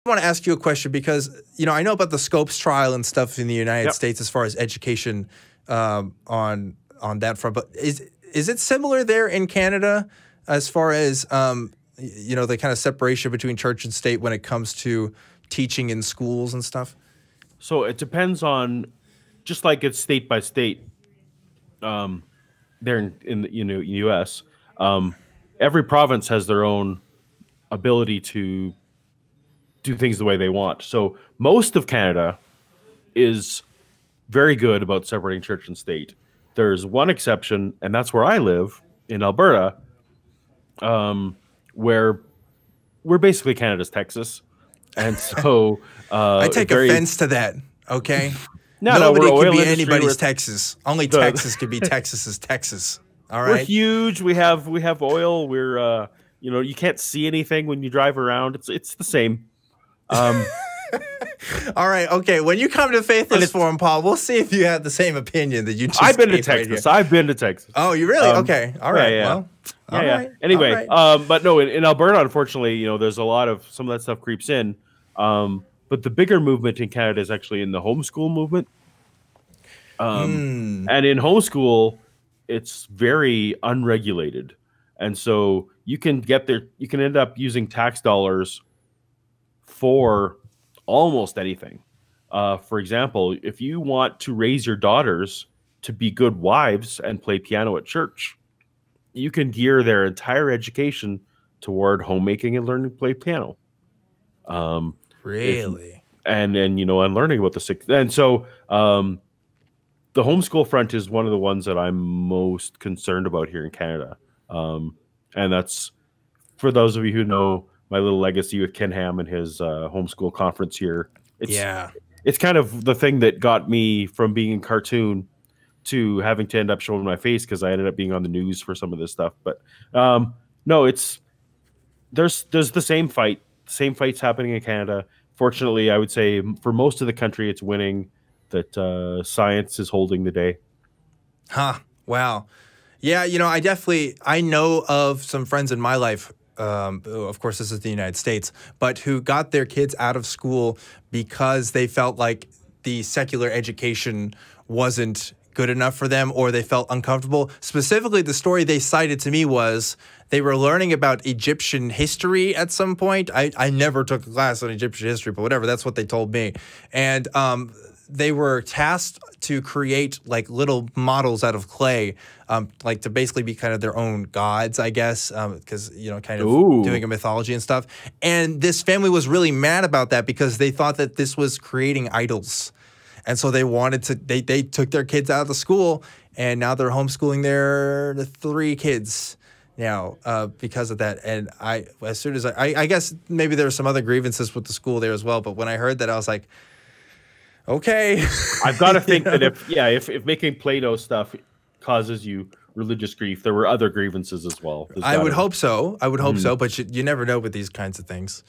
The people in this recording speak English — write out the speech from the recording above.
want to ask you a question because, you know, I know about the Scopes trial and stuff in the United States as far as education on that front, but is it similar there in Canada as far as, you know, the kind of separation between church and state when it comes to teaching in schools and stuff? So it depends on, just like it's state by state there in the U.S., every province has their own ability to do things the way they want. So most of Canada is very good about separating church and state. There's one exception, and that's where I live in Alberta, where we're basically Canada's Texas. And so I take offense to that, okay? Nobody can be anybody's Texas. Only Texas can be Texas's Texas. All right. We're huge. We have oil. We're you know, you can't see anything when you drive around. It's the same. All right. Okay. When you come to Faithless Forum, Paul, we'll see if you have the same opinion that you just. I've been to Texas. I've been to Texas. Oh, you really? Okay. All right. Yeah. Well. Yeah. Anyway, but no, in Alberta, unfortunately, you know, there's a lot of some of that stuff creeps in. But the bigger movement in Canada is actually in the homeschool movement. And in homeschool, it's very unregulated, and so you can end up using tax dollars for almost anything. For example, if you want to raise your daughters to be good wives and play piano at church, you can gear their entire education toward homemaking and learning to play piano. Really? And you know, and learning about the sick. And so the homeschool front is one of the ones that I'm most concerned about here in Canada. And that's, for those of you who know my little legacy with Ken Ham and his homeschool conference here. It's kind of the thing that got me from being in cartoon to having to end up showing my face, because I ended up being on the news for some of this stuff. But no, there's the same fights happening in Canada. Fortunately, I would say for most of the country, it's winning, that science is holding the day. Huh. Wow. Yeah, you know, I know of some friends in my life, of course, this is the United States, but who got their kids out of school because they felt like the secular education wasn't good enough for them, or they felt uncomfortable. Specifically, the story they cited to me was they were learning about Egyptian history at some point. I never took a class on Egyptian history, but whatever, that's what they told me. And they were tasked to create like little models out of clay, like to basically be kind of their own gods, I guess, because, you know, kind of doing a mythology and stuff. And this family was really mad about that because they thought that this was creating idols. And so they wanted to, they took their kids out of the school, and now they're homeschooling their 3 kids now because of that. And as soon as I guess maybe there were some other grievances with the school there as well. But when I heard that, I was like, okay. I've got to think that if making Play-Doh stuff causes you religious grief, there were other grievances as well. I would hope so. I would hope so, but you never know with these kinds of things.